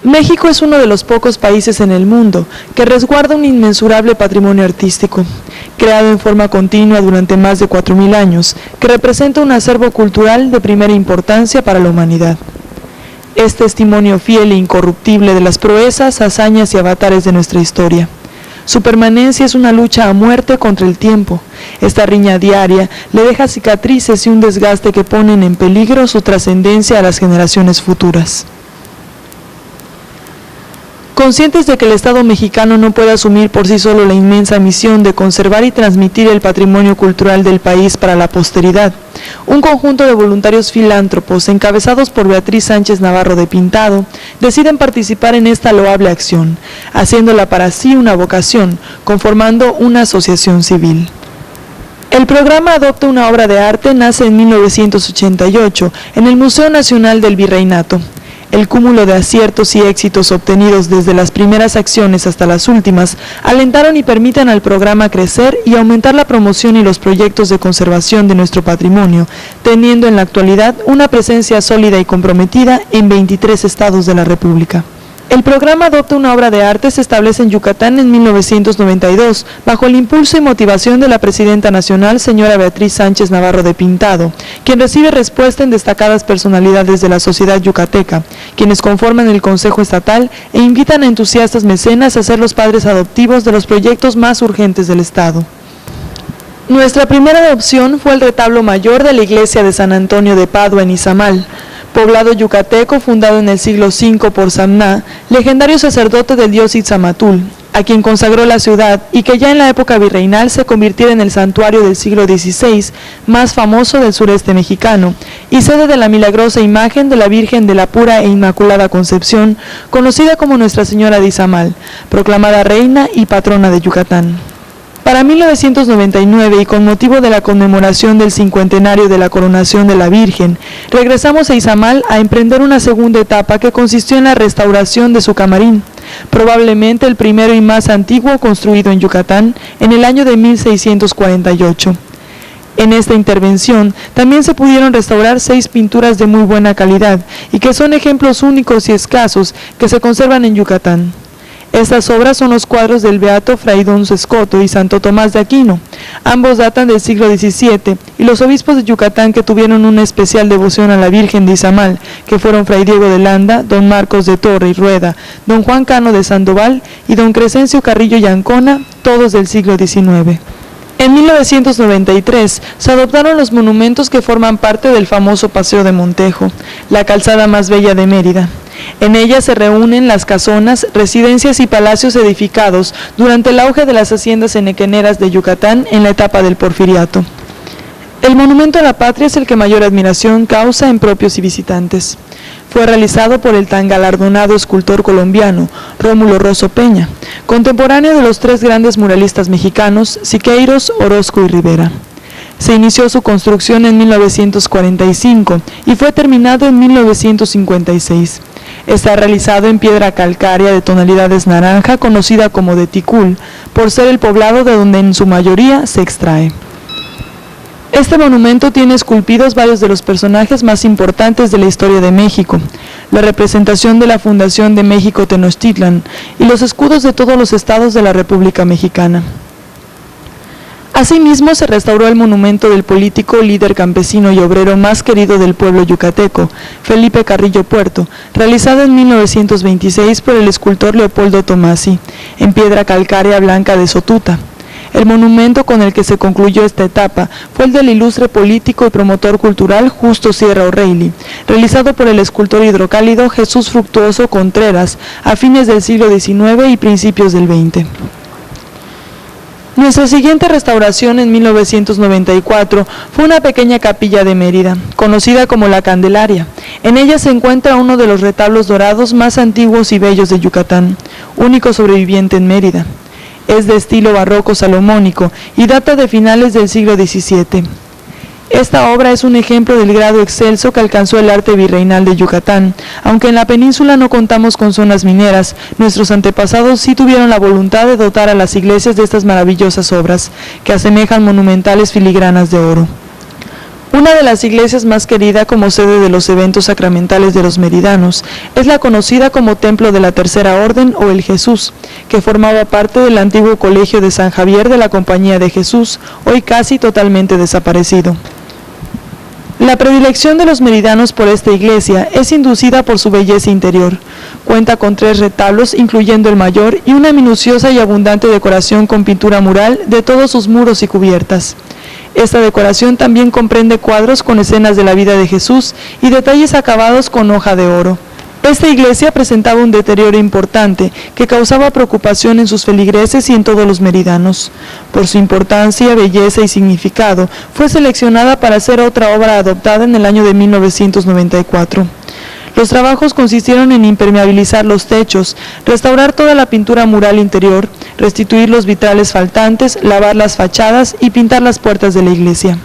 México es uno de los pocos países en el mundo que resguarda un inmensurable patrimonio artístico, creado en forma continua durante más de 4000 años, que representa un acervo cultural de primera importancia para la humanidad. Es testimonio fiel e incorruptible de las proezas, hazañas y avatares de nuestra historia. Su permanencia es una lucha a muerte contra el tiempo. Esta riña diaria le deja cicatrices y un desgaste que ponen en peligro su trascendencia a las generaciones futuras. Conscientes de que el Estado mexicano no puede asumir por sí solo la inmensa misión de conservar y transmitir el patrimonio cultural del país para la posteridad, un conjunto de voluntarios filántropos, encabezados por Beatriz Sánchez Navarro de Pintado, deciden participar en esta loable acción, haciéndola para sí una vocación, conformando una asociación civil. El programa Adopta una obra de arte nace en 1988 en el Museo Nacional del Virreinato. El cúmulo de aciertos y éxitos obtenidos desde las primeras acciones hasta las últimas alentaron y permiten al programa crecer y aumentar la promoción y los proyectos de conservación de nuestro patrimonio, teniendo en la actualidad una presencia sólida y comprometida en 23 estados de la República. El programa Adopta una obra de arte se establece en Yucatán en 1992, bajo el impulso y motivación de la presidenta nacional, señora Beatriz Sánchez Navarro de Pintado, quien recibe respuesta en destacadas personalidades de la sociedad yucateca, quienes conforman el Consejo Estatal e invitan a entusiastas mecenas a ser los padres adoptivos de los proyectos más urgentes del Estado. Nuestra primera adopción fue el retablo mayor de la iglesia de San Antonio de Padua en Izamal, poblado yucateco fundado en el siglo V por Samná, legendario sacerdote del dios Itzamatul, a quien consagró la ciudad y que ya en la época virreinal se convirtiera en el santuario del siglo XVI más famoso del sureste mexicano y sede de la milagrosa imagen de la Virgen de la Pura e Inmaculada Concepción, conocida como Nuestra Señora de Izamal, proclamada reina y patrona de Yucatán. Para 1999 y con motivo de la conmemoración del cincuentenario de la coronación de la Virgen, regresamos a Izamal a emprender una segunda etapa que consistió en la restauración de su camarín, probablemente el primero y más antiguo construido en Yucatán en el año de 1648. En esta intervención también se pudieron restaurar 6 pinturas de muy buena calidad y que son ejemplos únicos y escasos que se conservan en Yucatán. Estas obras son los cuadros del beato Fray Donso Escoto y Santo Tomás de Aquino. Ambos datan del siglo XVII y los obispos de Yucatán que tuvieron una especial devoción a la Virgen de Izamal, que fueron Fray Diego de Landa, don Marcos de Torre y Rueda, don Juan Cano de Sandoval y don Crescencio Carrillo y Ancona, todos del siglo XIX. En 1993 se adoptaron los monumentos que forman parte del famoso Paseo de Montejo, la calzada más bella de Mérida. En ella se reúnen las casonas, residencias y palacios edificados durante el auge de las haciendas henequeneras de Yucatán en la etapa del Porfiriato. El monumento a la patria es el que mayor admiración causa en propios y visitantes. Fue realizado por el tan galardonado escultor colombiano, Rómulo Rosso Peña, contemporáneo de los 3 grandes muralistas mexicanos, Siqueiros, Orozco y Rivera. Se inició su construcción en 1945 y fue terminado en 1956. Está realizado en piedra calcárea de tonalidades naranja, conocida como de Ticul, por ser el poblado de donde en su mayoría se extrae. Este monumento tiene esculpidos varios de los personajes más importantes de la historia de México, la representación de la Fundación de México Tenochtitlan y los escudos de todos los estados de la República Mexicana. Asimismo, se restauró el monumento del político, líder campesino y obrero más querido del pueblo yucateco, Felipe Carrillo Puerto, realizado en 1926 por el escultor Leopoldo Tomasi, en piedra calcárea blanca de Sotuta. El monumento con el que se concluyó esta etapa fue el del ilustre político y promotor cultural Justo Sierra O'Reilly, realizado por el escultor hidrocálido Jesús Fructuoso Contreras a fines del siglo XIX y principios del XX. Nuestra siguiente restauración en 1994 fue una pequeña capilla de Mérida, conocida como La Candelaria. En ella se encuentra uno de los retablos dorados más antiguos y bellos de Yucatán, único sobreviviente en Mérida. Es de estilo barroco salomónico y data de finales del siglo XVII. Esta obra es un ejemplo del grado excelso que alcanzó el arte virreinal de Yucatán. Aunque en la península no contamos con zonas mineras, nuestros antepasados sí tuvieron la voluntad de dotar a las iglesias de estas maravillosas obras, que asemejan monumentales filigranas de oro. Una de las iglesias más querida como sede de los eventos sacramentales de los meridanos es la conocida como Templo de la Tercera Orden o el Jesús, que formaba parte del antiguo Colegio de San Javier de la Compañía de Jesús, hoy casi totalmente desaparecido. La predilección de los meridanos por esta iglesia es inducida por su belleza interior. Cuenta con 3 retablos, incluyendo el mayor, y una minuciosa y abundante decoración con pintura mural de todos sus muros y cubiertas. Esta decoración también comprende cuadros con escenas de la vida de Jesús y detalles acabados con hoja de oro. Esta iglesia presentaba un deterioro importante que causaba preocupación en sus feligreses y en todos los meridanos. Por su importancia, belleza y significado, fue seleccionada para ser otra obra adoptada en el año de 1994. Los trabajos consistieron en impermeabilizar los techos, restaurar toda la pintura mural interior, restituir los vitrales faltantes, lavar las fachadas y pintar las puertas de la iglesia.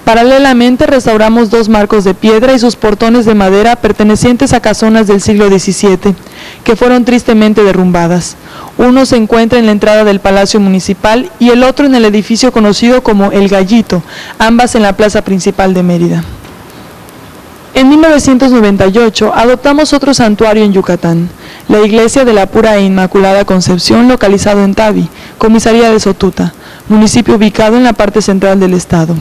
Paralelamente restauramos 2 marcos de piedra y sus portones de madera pertenecientes a casonas del siglo XVII, que fueron tristemente derrumbadas. Uno se encuentra en la entrada del Palacio Municipal y el otro en el edificio conocido como El Gallito, ambas en la plaza principal de Mérida. En 1998 adoptamos otro santuario en Yucatán, la Iglesia de la Pura e Inmaculada Concepción, localizado en Tabi, comisaría de Sotuta, municipio ubicado en la parte central del estado.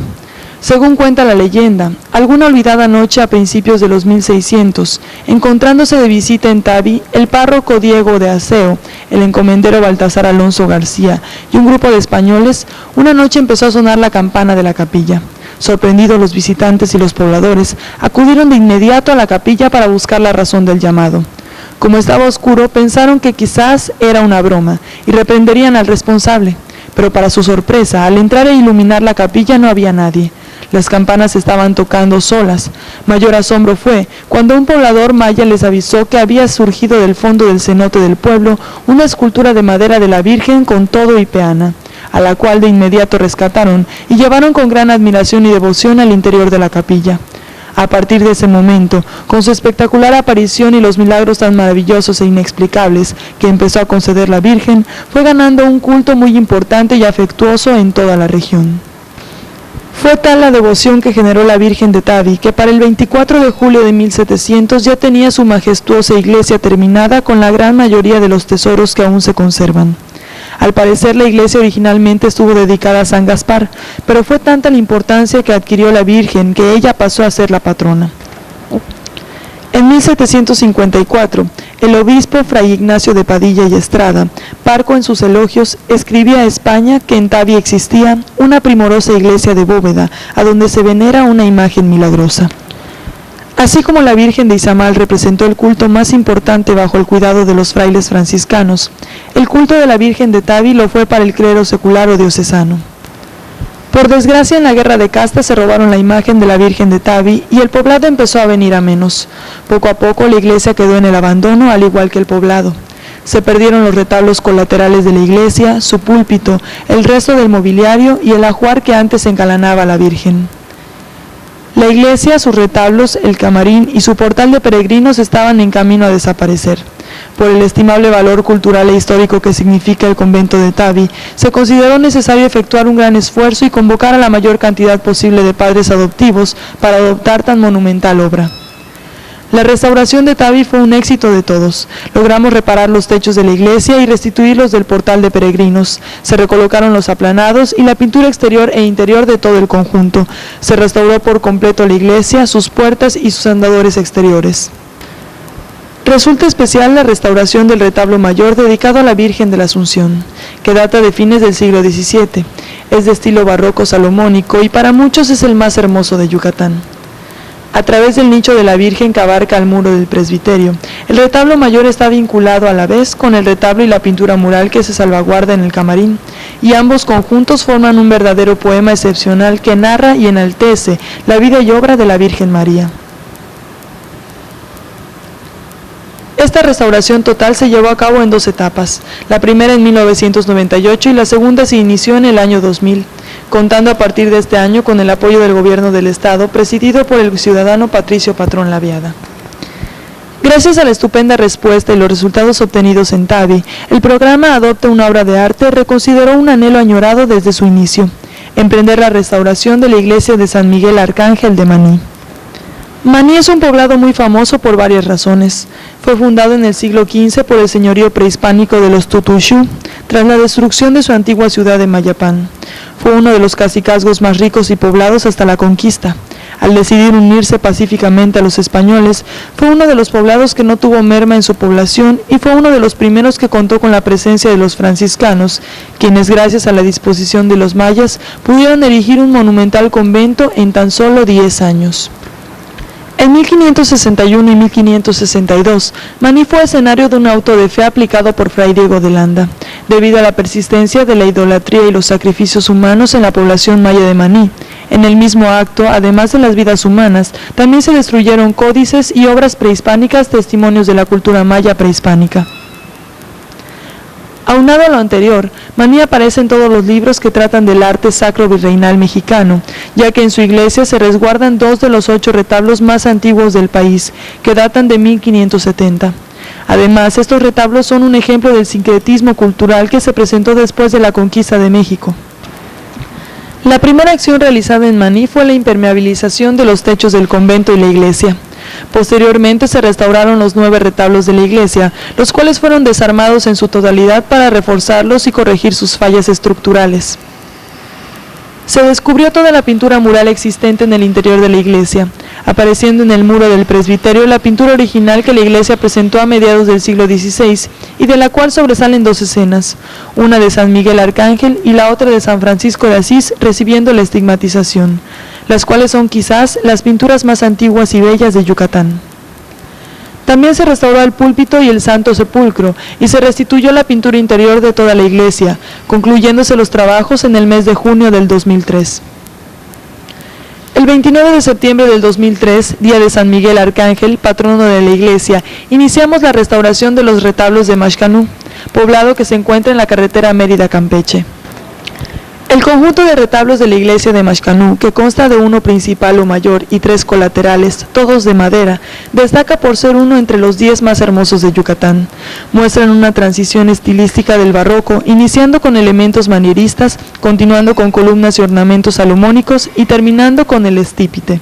Según cuenta la leyenda, alguna olvidada noche a principios de los 1600, encontrándose de visita en Tabi, el párroco Diego de Aseo, el encomendero Baltasar Alonso García y un grupo de españoles, una noche empezó a sonar la campana de la capilla. Sorprendidos los visitantes y los pobladores, acudieron de inmediato a la capilla para buscar la razón del llamado. Como estaba oscuro, pensaron que quizás era una broma y reprenderían al responsable, pero para su sorpresa, al entrar e iluminar la capilla no había nadie. Las campanas estaban tocando solas. Mayor asombro fue cuando un poblador maya les avisó que había surgido del fondo del cenote del pueblo una escultura de madera de la Virgen con todo y peana, a la cual de inmediato rescataron y llevaron con gran admiración y devoción al interior de la capilla. A partir de ese momento, con su espectacular aparición y los milagros tan maravillosos e inexplicables que empezó a conceder la Virgen, fue ganando un culto muy importante y afectuoso en toda la región. Fue tal la devoción que generó la Virgen de Tabi, que para el 24 de julio de 1700 ya tenía su majestuosa iglesia terminada con la gran mayoría de los tesoros que aún se conservan. Al parecer la iglesia originalmente estuvo dedicada a San Gaspar, pero fue tanta la importancia que adquirió la Virgen que ella pasó a ser la patrona. En 1754, el obispo Fray Ignacio de Padilla y Estrada, parco en sus elogios, escribía a España que en Tabi existía una primorosa iglesia de bóveda, a donde se venera una imagen milagrosa. Así como la Virgen de Izamal representó el culto más importante bajo el cuidado de los frailes franciscanos, el culto de la Virgen de Tabi lo fue para el clero secular o diocesano. Por desgracia, en la guerra de casta se robaron la imagen de la Virgen de Tabi y el poblado empezó a venir a menos. Poco a poco la iglesia quedó en el abandono, al igual que el poblado. Se perdieron los retablos colaterales de la iglesia, su púlpito, el resto del mobiliario y el ajuar que antes engalanaba a la Virgen. La iglesia, sus retablos, el camarín y su portal de peregrinos estaban en camino a desaparecer. Por el estimable valor cultural e histórico que significa el convento de Tabi, se consideró necesario efectuar un gran esfuerzo y convocar a la mayor cantidad posible de padres adoptivos para adoptar tan monumental obra. La restauración de Tabi fue un éxito de todos. Logramos reparar los techos de la iglesia y restituirlos del portal de peregrinos. Se recolocaron los aplanados y la pintura exterior e interior de todo el conjunto. Se restauró por completo la iglesia, sus puertas y sus andadores exteriores. Resulta especial la restauración del retablo mayor dedicado a la Virgen de la Asunción, que data de fines del siglo XVII. Es de estilo barroco salomónico y para muchos es el más hermoso de Yucatán. A través del nicho de la Virgen que abarca el muro del presbiterio, el retablo mayor está vinculado a la vez con el retablo y la pintura mural que se salvaguarda en el camarín, y ambos conjuntos forman un verdadero poema excepcional que narra y enaltece la vida y obra de la Virgen María. Esta restauración total se llevó a cabo en 2 etapas, la primera en 1998 y la segunda se inició en el año 2000, contando a partir de este año con el apoyo del gobierno del estado, presidido por el ciudadano Patricio Patrón Laviada. Gracias a la estupenda respuesta y los resultados obtenidos en Tabi, el programa Adopta una obra de arte reconsideró un anhelo añorado desde su inicio. emprender la restauración de la iglesia de San Miguel Arcángel de Maní. Maní es un poblado muy famoso por varias razones. Fue fundado en el siglo XV por el señorío prehispánico de los Tutuxú, tras la destrucción de su antigua ciudad de Mayapán. Fue uno de los cacicazgos más ricos y poblados hasta la conquista. Al decidir unirse pacíficamente a los españoles, fue uno de los poblados que no tuvo merma en su población y fue uno de los primeros que contó con la presencia de los franciscanos, quienes gracias a la disposición de los mayas pudieron erigir un monumental convento en tan solo 10 años. En 1561 y 1562, Maní fue escenario de un auto de fe aplicado por Fray Diego de Landa, debido a la persistencia de la idolatría y los sacrificios humanos en la población maya de Maní. En el mismo acto, además de las vidas humanas, también se destruyeron códices y obras prehispánicas, testimonios de la cultura maya prehispánica. Aunado a lo anterior, Maní aparece en todos los libros que tratan del arte sacro virreinal mexicano, ya que en su iglesia se resguardan 2 de los 8 retablos más antiguos del país, que datan de 1570. Además, estos retablos son un ejemplo del sincretismo cultural que se presentó después de la conquista de México. La primera acción realizada en Maní fue la impermeabilización de los techos del convento y la iglesia. Posteriormente se restauraron los 9 retablos de la iglesia, los cuales fueron desarmados en su totalidad para reforzarlos y corregir sus fallas estructurales. Se descubrió toda la pintura mural existente en el interior de la iglesia, apareciendo en el muro del presbiterio la pintura original que la iglesia presentó a mediados del siglo XVI y de la cual sobresalen 2 escenas, una de San Miguel Arcángel y la otra de San Francisco de Asís recibiendo la estigmatización, las cuales son quizás las pinturas más antiguas y bellas de Yucatán. También se restauró el púlpito y el Santo Sepulcro, y se restituyó la pintura interior de toda la iglesia, concluyéndose los trabajos en el mes de junio del 2003. El 29 de septiembre del 2003, día de San Miguel Arcángel, patrono de la iglesia, iniciamos la restauración de los retablos de Maxcanú, poblado que se encuentra en la carretera Mérida-Campeche. El conjunto de retablos de la iglesia de Maxcanú, que consta de uno principal o mayor y 3 colaterales, todos de madera, destaca por ser uno entre los 10 más hermosos de Yucatán. Muestran una transición estilística del barroco, iniciando con elementos manieristas, continuando con columnas y ornamentos salomónicos y terminando con el estípite.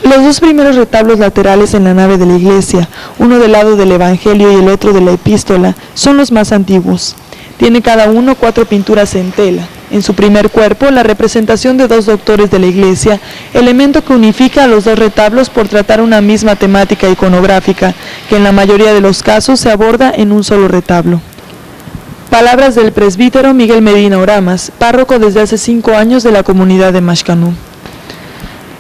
Los 2 primeros retablos laterales en la nave de la iglesia, uno del lado del Evangelio y el otro de la Epístola, son los más antiguos. Tiene cada uno 4 pinturas en tela. En su primer cuerpo, la representación de 2 doctores de la iglesia, elemento que unifica a los 2 retablos por tratar una misma temática iconográfica, que en la mayoría de los casos se aborda en un solo retablo. Palabras del presbítero Miguel Medina Oramas, párroco desde hace 5 años de la comunidad de Maxcanú.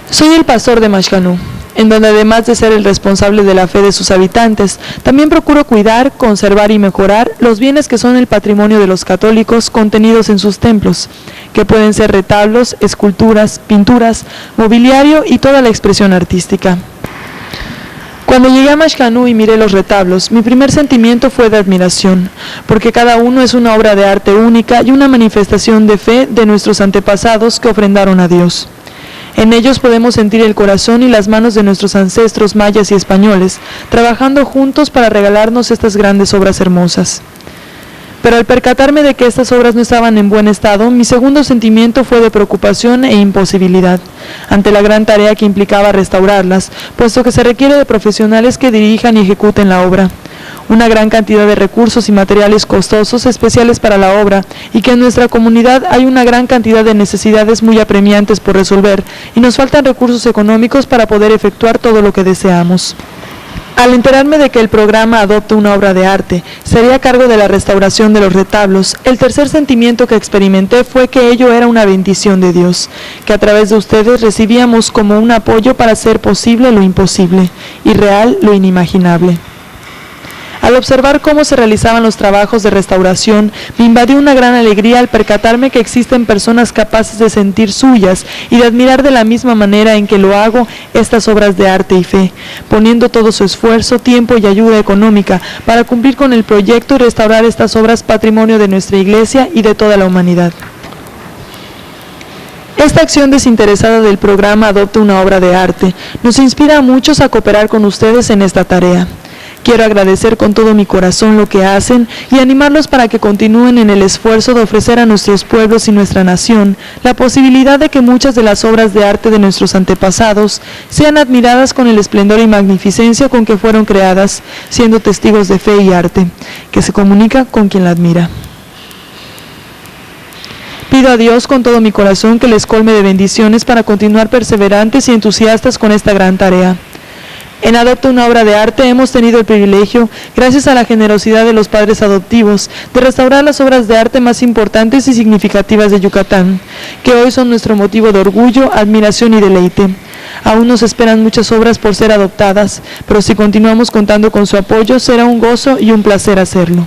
Soy el pastor de Maxcanú, en donde además de ser el responsable de la fe de sus habitantes, también procuro cuidar, conservar y mejorar los bienes que son el patrimonio de los católicos contenidos en sus templos, que pueden ser retablos, esculturas, pinturas, mobiliario y toda la expresión artística. Cuando llegué a Maxcanú y miré los retablos, mi primer sentimiento fue de admiración, porque cada uno es una obra de arte única y una manifestación de fe de nuestros antepasados que ofrendaron a Dios. En ellos podemos sentir el corazón y las manos de nuestros ancestros mayas y españoles, trabajando juntos para regalarnos estas grandes obras hermosas. Pero al percatarme de que estas obras no estaban en buen estado, mi segundo sentimiento fue de preocupación e imposibilidad, ante la gran tarea que implicaba restaurarlas, puesto que se requiere de profesionales que dirijan y ejecuten la obra. Una gran cantidad de recursos y materiales costosos especiales para la obra, y que en nuestra comunidad hay una gran cantidad de necesidades muy apremiantes por resolver, y nos faltan recursos económicos para poder efectuar todo lo que deseamos. Al enterarme de que el programa Adopta una obra de arte sería a cargo de la restauración de los retablos, el tercer sentimiento que experimenté fue que ello era una bendición de Dios, que a través de ustedes recibíamos como un apoyo para hacer posible lo imposible, y real lo inimaginable. Al observar cómo se realizaban los trabajos de restauración, me invadió una gran alegría al percatarme que existen personas capaces de sentir suyas y de admirar de la misma manera en que lo hago estas obras de arte y fe, poniendo todo su esfuerzo, tiempo y ayuda económica para cumplir con el proyecto y restaurar estas obras patrimonio de nuestra iglesia y de toda la humanidad. Esta acción desinteresada del programa Adopta una obra de arte nos inspira a muchos a cooperar con ustedes en esta tarea. Quiero agradecer con todo mi corazón lo que hacen y animarlos para que continúen en el esfuerzo de ofrecer a nuestros pueblos y nuestra nación la posibilidad de que muchas de las obras de arte de nuestros antepasados sean admiradas con el esplendor y magnificencia con que fueron creadas, siendo testigos de fe y arte, que se comunica con quien la admira. Pido a Dios con todo mi corazón que les colme de bendiciones para continuar perseverantes y entusiastas con esta gran tarea. En Adopta una obra de arte hemos tenido el privilegio, gracias a la generosidad de los padres adoptivos, de restaurar las obras de arte más importantes y significativas de Yucatán, que hoy son nuestro motivo de orgullo, admiración y deleite. Aún nos esperan muchas obras por ser adoptadas, pero si continuamos contando con su apoyo, será un gozo y un placer hacerlo.